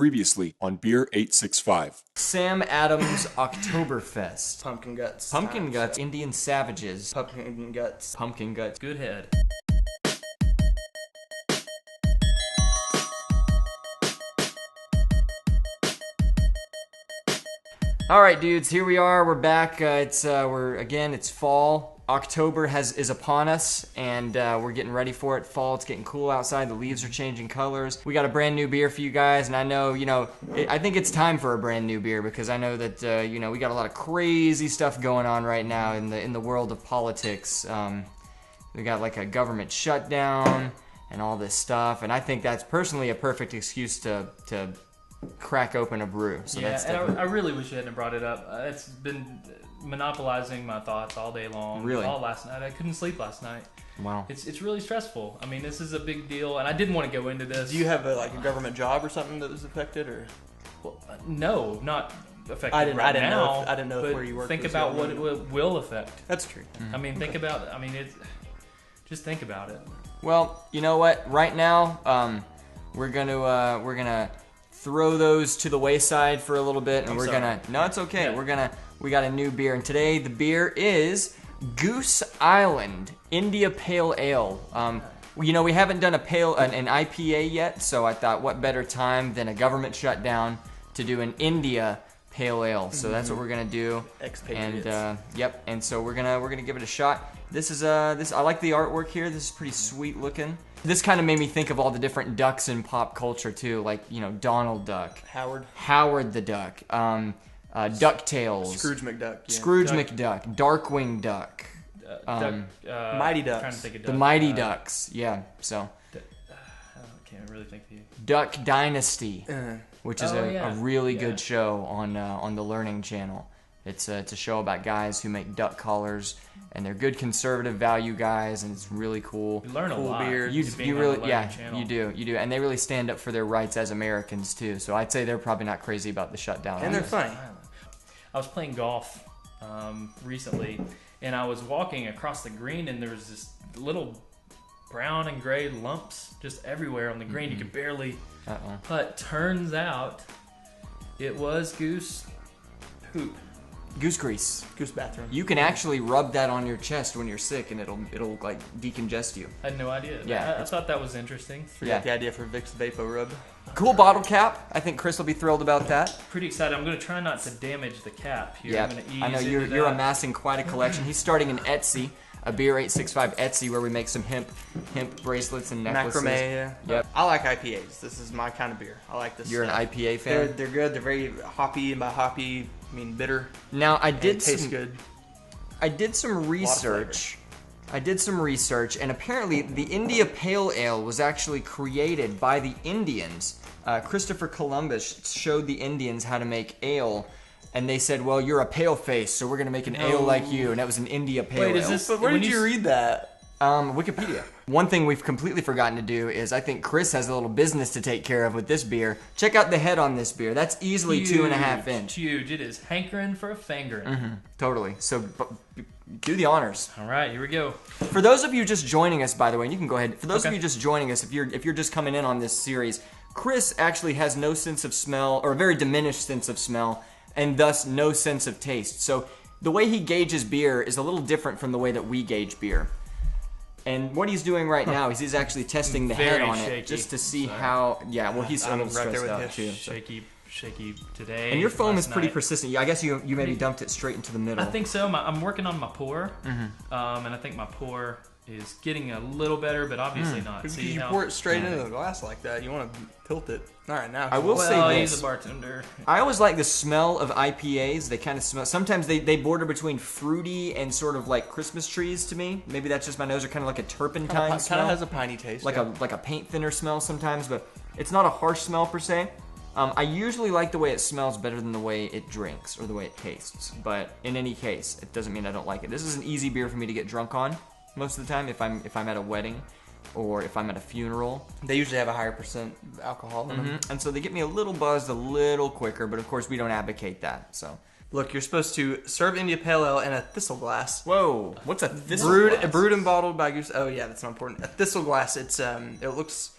Previously on BEER865. Sam Adams Oktoberfest. Pumpkin guts. Pumpkin guts. Indian savages. Pumpkin guts. Pumpkin guts. Good head. All right, dudes, here we are. We're back. It's fall. October is upon us, and we're getting ready for it. Fall, it's getting cool outside. The leaves are changing colors. We got a brand new beer for you guys, and I know, I think it's time for a brand new beer because I know that, we got a lot of crazy stuff going on right now in the world of politics. We got like a government shutdown and all this stuff, and I think that's personally a perfect excuse to crack open a brew. So yeah, that's and I really wish you hadn't brought it up. It's been monopolizing my thoughts all day long. Really? All last night. I couldn't sleep last night. Wow. It's really stressful. I mean, this is a big deal, and I didn't want to go into this. Do you have a government job or something that was affected, or? Well, no, not affected I didn't now. I didn't know but where you worked. Think about what it will affect. That's true. I mean, think about. I mean, just think about it. Well, you know what? Right now, we're gonna throw those to the wayside for a little bit, and No, it's okay. Yeah. We got a new beer, and today the beer is Goose Island India Pale Ale. We haven't done an IPA yet, so I thought, what better time than a government shutdown to do an India Pale Ale? So that's what we're gonna do. Expatriates. And and so we're gonna give it a shot. This is I like the artwork here. This is pretty sweet looking. This kind of made me think of all the different ducks in pop culture too, like Donald Duck, Howard the Duck, DuckTales, Scrooge McDuck, yeah. Scrooge McDuck, Darkwing Duck, Mighty Ducks, Trying to think of the Mighty Ducks. Yeah, so I can't really think of you. Duck Dynasty, which is a really Yeah. good show on the Learning Channel. It's a show about guys who make duck collars, and they're good conservative value guys, and it's really cool. You learn a lot. beer. You being on really, the yeah, Learning Channel. you do, and they really stand up for their rights as Americans too. So I'd say they're probably not crazy about the shutdown. and they're funny. I was playing golf recently, and I was walking across the green, and there was this little brown and gray lumps just everywhere on the green. You could barely putt. Turns out it was goose poop. Goose grease. Goose bathroom. You can actually rub that on your chest when you're sick, and it'll like decongest you. I had no idea. Yeah. I thought that was interesting. Forgot the idea for Vicks Vapor Rub. Cool bottle cap. I think Chris will be thrilled about that. Pretty excited. I'm going to try not to damage the cap here. Yeah, I'm going to ease I know into you're that. amassing quite a collection. He's starting an Etsy, a BEER865 Etsy, where we make some hemp bracelets and necklaces. Macrame. Yeah. Yep. I like IPAs. This is my kind of beer. I like this. You're an stuff. IPA fan. They're good. They're very hoppy, and by hoppy, I mean bitter. Now I did It tastes some good. I did some research. And apparently the India Pale Ale was actually created by the Indians. Christopher Columbus showed the Indians how to make ale, and they said, "Well, you're a pale face, so we're gonna make an ale like you." And that was an India Pale Ale. Wait, is this? But where when did you read that? Wikipedia. One thing we've completely forgotten to do is I think Chris has a little business to take care of with this beer. Check out the head on this beer. That's easily 2.5 inch. Huge. It is hankering for a fingering. Totally. So do the honors. All right, here we go. For those of you just joining us, by the way, and you can go ahead. For those of Okay. you just joining us, if you're just coming in on this series, Chris actually has no sense of smell, or a very diminished sense of smell, and thus no sense of taste. So the way he gauges beer is a little different from the way that we gauge beer. And what he's doing right now is he's actually testing the head Very on shaky. it just to see how. Yeah, well, he's a I'm little right there stressed with out you. too. so. Shaky today. And your foam is last pretty night. persistent. I guess you maybe dumped it straight into the middle. I think so. I'm working on my pour, and I think my pour is getting a little better, but obviously not. Because See you how- pour it straight into the glass like that, you want to tilt it. All right, now. I will Well, say he's this. a bartender. I always like the smell of IPAs. They kind of smell. Sometimes they border between fruity and sort of like Christmas trees to me. Maybe that's just my nose, or kind of like a turpentine Kind smell. of has a piney taste. like a paint thinner smell sometimes, but it's not a harsh smell per se. I usually like the way it smells better than the way it drinks or the way it tastes. But in any case, it doesn't mean I don't like it. This is an easy beer for me to get drunk on most of the time if I'm at a wedding or if I'm at a funeral. They usually have a higher percent alcohol in them. And so they get me a little buzzed a little quicker, but of course we don't advocate that. So Look, you're supposed to serve India Pale Ale in a thistle glass. whoa, what's a thistle Brewed glass? brewed and bottled by Goose. Oh yeah, that's not important. A thistle glass. It's it looks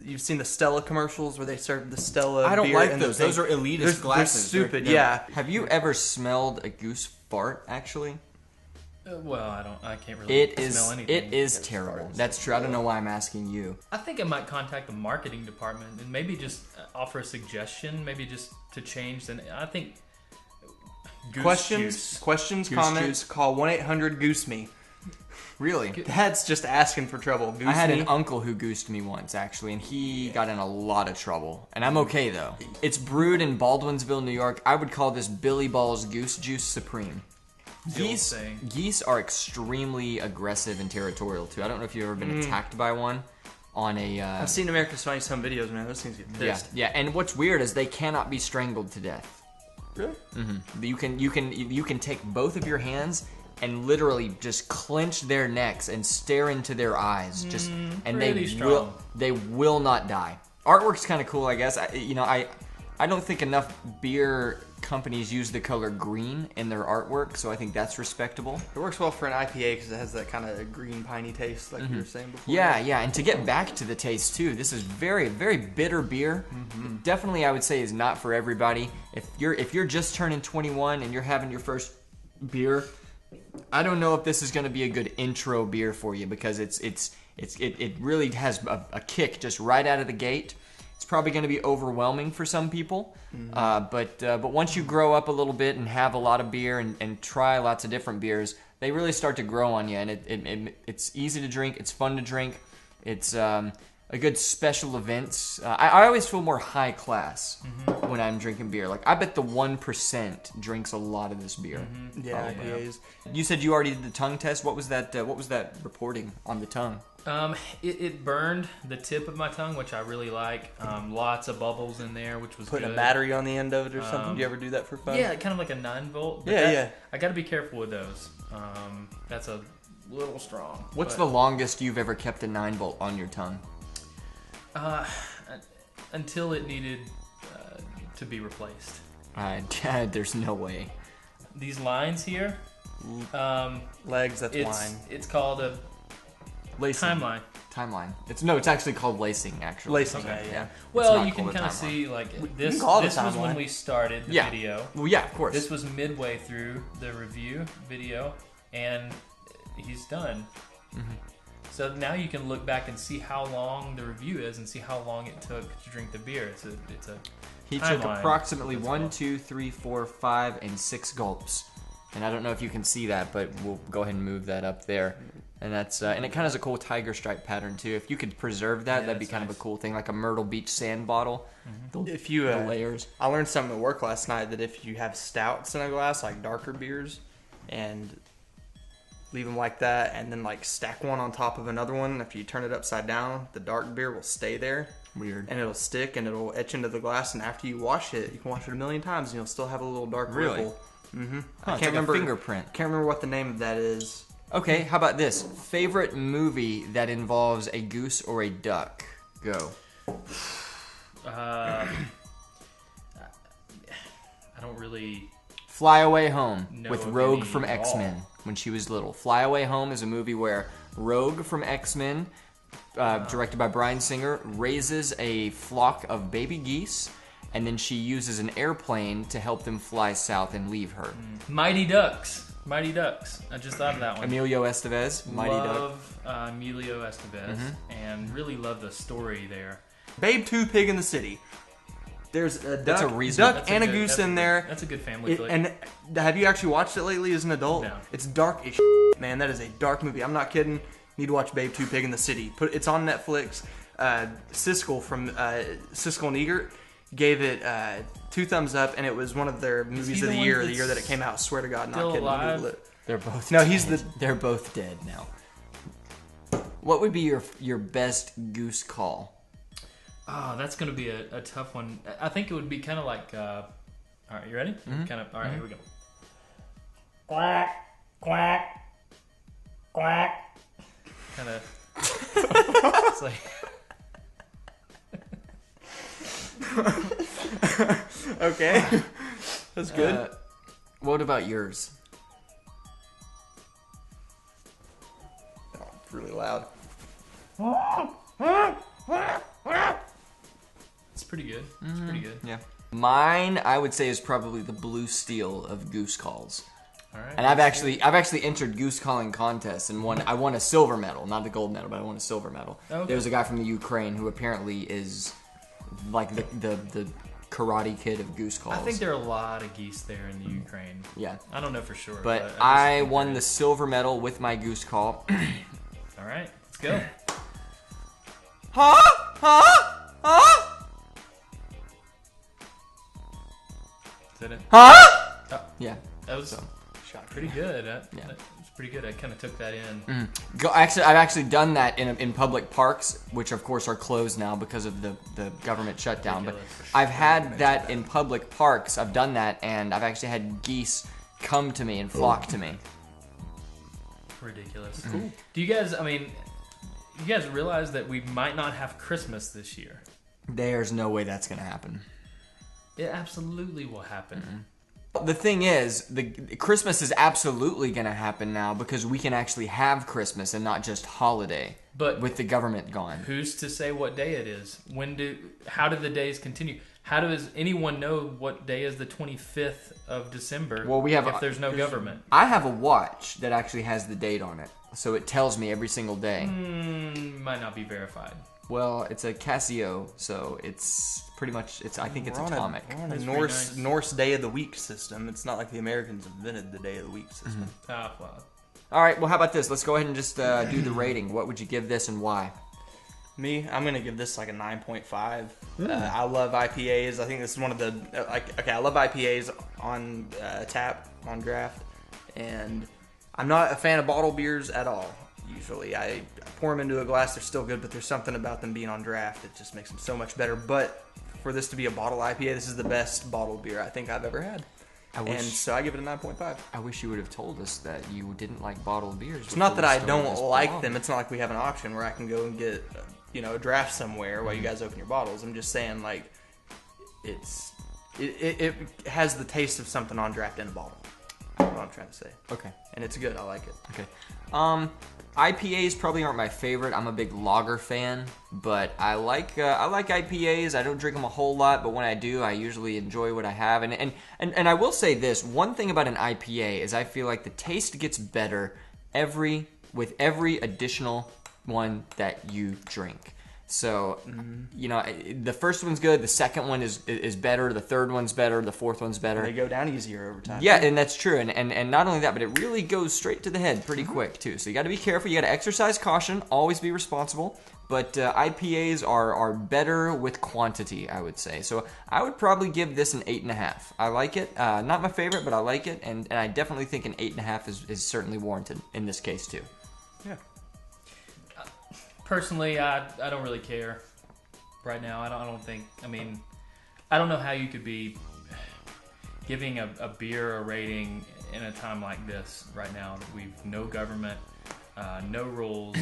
You've seen the Stella commercials where they serve the Stella I don't beer like in the those. thing. Those are elitist glasses. They're stupid, They're- yeah. Have you ever smelled a goose fart, actually? Well, I can't really It smell is. anything. It is terrible. That's true. I don't know why I'm asking you. I think I might contact the marketing department and maybe just offer a suggestion, maybe just to change. Then I think goose juice. Questions, Goose comments, juice. call 1-800-GOOSE-ME. Really? That's just asking for trouble. Goose I had me. an uncle who goosed me once, actually, and he got in a lot of trouble. And I'm okay, though. It's brewed in Baldwinsville, New York. I would call this Billy Ball's Goose Juice Supreme. The old saying. Geese are extremely aggressive and territorial, too. I don't know if you've ever been attacked by one on a... I've seen America's Funniest Home Videos, man. Those things get yeah, pissed. yeah. And what's weird is they cannot be strangled to death. Really? You can take both of your hands and literally just clench their necks and stare into their eyes, and pretty strong. they will not die. Artwork's kind of cool, I guess. I don't think enough beer companies use the color green in their artwork, so I think that's respectable. It works well for an IPA because it has that kind of green, piney taste, like you were saying before. Yeah, and to get back to the taste too, this is very, very bitter beer. Definitely, I would say is not for everybody. If you're just turning 21 and you're having your first beer, I don't know if this is going to be a good intro beer for you because it really has a kick just right out of the gate. It's probably going to be overwhelming for some people, but once you grow up a little bit and have a lot of beer and try lots of different beers, they really start to grow on you, and it's easy to drink. It's fun to drink. It's a good special events. I always feel more high class when I'm drinking beer. Like I bet the 1% drinks a lot of this beer. Yeah, IPAs. You said you already did the tongue test. What was that? What was that reporting on the tongue? It burned the tip of my tongue, which I really like. Lots of bubbles in there, which was Putting good. a battery on the end of it or something. Do you ever do that for fun? Yeah, kind of like a 9-volt. but Yeah. I got to be careful with those. That's a little strong. What's but, the longest you've ever kept a 9-volt on your tongue? until it needed to be replaced. There's no way. These lines here, Legs, that's wine. it's called a Lacing. timeline. It's actually called lacing. Actually, Lacing, Okay, yeah. Well, not you can called a kind of timeline. see like can this. call it a This was when timeline. we started the Yeah. video. Well, yeah, of course. This was midway through the review video, and he's done. So now you can look back and see how long the review is and see how long it took to drink the beer. It's a He took timeline. approximately That's 1, called. 2, 3, 4, 5, and 6 gulps. And I don't know if you can see that, but we'll go ahead and move that up there. And that's and it kind of has a cool tiger stripe pattern too. If you could preserve that, Yeah, that'd be that's kind of nice. a cool thing, like a Myrtle Beach sand bottle. If you The layers. I learned something at work last night that if you have stouts in a glass, like darker beers, and leave them like that, and then like stack one on top of another one, if you turn it upside down, the dark beer will stay there. Weird. And it'll stick and it'll etch into the glass, and after you wash it, you can wash it a million times and you'll still have a little dark Really? ripple. Huh, it's like a fingerprint. Can't remember what the name of that is. Okay, how about this? Favorite movie that involves a goose or a duck? Go. I don't really. Fly Away Home No with Rogue opinion from at all. X-Men when she was little. Fly Away Home is a movie where Rogue from X-Men, directed by Bryan Singer, raises a flock of baby geese, and then she uses an airplane to help them fly south and leave her. Mighty Ducks. Mighty Ducks. I just thought of that one. Emilio Estevez, Mighty Duck. love Emilio Estevez and really love the story there. Babe 2 Pig in the City. There's a That's duck, a reasonable- duck That's a and a good- goose that's a in good- there. That's a good family flick. And have you actually watched it lately as an adult? No. It's dark as man. That is a dark movie. I'm not kidding. You need to watch Babe 2 Pig in the City. It's on Netflix. Siskel from Siskel and Egert gave it 2 thumbs up, and it was one of their movies he of the the one year that's that it came out. I swear to God, still not kidding. alive? Google it. They're both No, dead. he's the- They're both dead now. What would be your best goose call? Oh, that's going to be a tough one. I think it would be kind of like. All right, you ready? Kind of. All right, here we go. Quack, quack, quack. Kind of. It's like. Okay, that's good. What about yours? Oh, it's really loud. It's pretty good. It's pretty good. Yeah. Mine, I would say, is probably the blue steel of goose calls. All right. And I've actually entered goose calling contests and won. I won a silver medal, not the gold medal, but I won a silver medal. Okay. There's a guy from the Ukraine who apparently is like the karate kid of goose calls. I think there are a lot of geese there in the Ukraine. Yeah. I don't know for sure. But I I won the silver medal with my goose call. All right, let's go. Huh? Huh? Huh? Is that it? Huh? Yeah. That was pretty good. That was pretty good. I kind of took that in. Actually, I've actually done that in public parks, which of course are closed now because of the government shutdown. But I've had that in public parks. I've done that, and I've actually had geese come to me and flock to me. Ridiculous. Cool. Do you guys? I mean, you guys realize that we might not have Christmas this year? There's no way that's gonna happen. It absolutely will happen. The thing is, the Christmas is absolutely going to happen now because we can actually have Christmas and not just holiday. But with the government gone, who's to say what day it is? How do the days continue? How does anyone know what day is the 25th of December? Well, if there's no government. I have a watch that actually has the date on it, so it tells me every single day. Might not be verified. Well, it's a Casio, so it's pretty much. I think it's atomic. We're on a That's Norse day of the week system. It's not like the Americans invented the day of the week system. Well, All right. Well, how about this? Let's go ahead and just do the rating. What would you give this and why? Me, I'm gonna give this like a 9.5. I love IPAs. I think this is one of the I love IPAs on tap on draft, and I'm not a fan of bottle beers at all. Usually, I pour them into a glass. They're still good, but there's something about them being on draft that just makes them so much better. But for this to be a bottle IPA, this is the best bottled beer I think I've ever had. And so I give it a 9.5. I wish you would have told us that you didn't like bottled beers. It's not that I don't like them. It's not like we have an option where I can go and get a draft somewhere while you guys open your bottles. I'm just saying, like, it has the taste of something on draft in a bottle. That's what I'm trying to say. Okay. And it's good. I like it. Okay. IPAs probably aren't my favorite. I'm a big lager fan, but I like IPAs. I don't drink them a whole lot, but when I do, I usually enjoy what I have. And I will say this: one thing about an IPA is I feel like the taste gets better with every additional one that you drink. So, the first one's good, the second one is better, the third one's better, the fourth one's better. They go down easier over time. Yeah, and that's true. And not only that, but it really goes straight to the head pretty quick, too. So you got to be careful. You got to exercise caution, always be responsible. But IPAs are better with quantity, I would say. So I would probably give this an 8.5. I like it. Not my favorite, but I like it. And I definitely think an 8.5 is certainly warranted in this case, too. Yeah. Personally, I don't really care right now. I don't think. I mean, I don't know how you could be giving a beer a rating in a time like this right now. We've no government, no rules.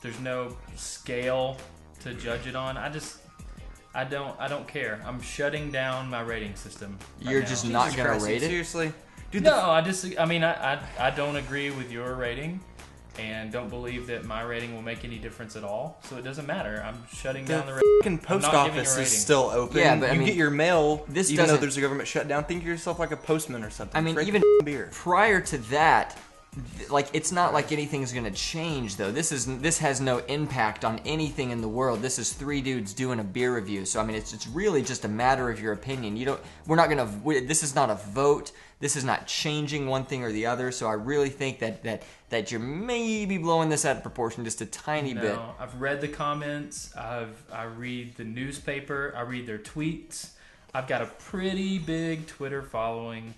There's no scale to judge it on. I don't care. I'm shutting down my rating system. You're just not gonna rate it? Seriously? Dude, No, I don't agree with your rating. And don't believe that my rating will make any difference at all. So it doesn't matter. I'm shutting down the rating. fucking post office is still open. Yeah, but you get your mail even though doesn't- there's a government shutdown. Think of yourself like a postman or something. I mean, Drink even beer. prior to that, like, it's not like anything's gonna change, though. This has no impact on anything in the world. This is three dudes doing a beer review. So I mean, it's really just a matter of your opinion. This is not a vote. This is not changing one thing or the other. So I really think that you're maybe blowing this out of proportion just a tiny bit. No, I've read the comments. I read the newspaper. I read their tweets. I've got a pretty big Twitter following,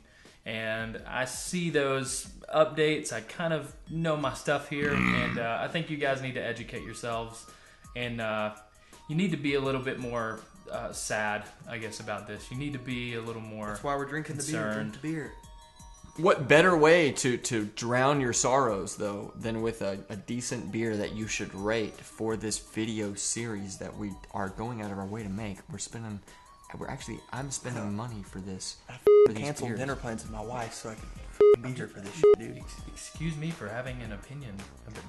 and I see those updates. I kind of know my stuff here, and I think you guys need to educate yourselves, and you need to be a little bit more sad, I guess, about this. You need to be a little more. That's why we're drinking concerned. the beer. What better way to drown your sorrows, though, than with a decent beer that you should rate for this video series that we are going out of our way to make? I'm spending money for this. I canceled dinner plans with my wife so I could be here for this shit, dude. Excuse me for having an opinion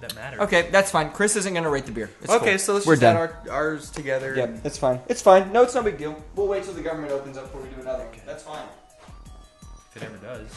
that matters. Okay, that's fine. Chris isn't gonna rate the beer. It's Okay, cool. so let's We're just done. add ours together. Yep, it's fine. It's fine. No, it's no big deal. We'll wait till the government opens up before we do another one. That's fine. If it ever does.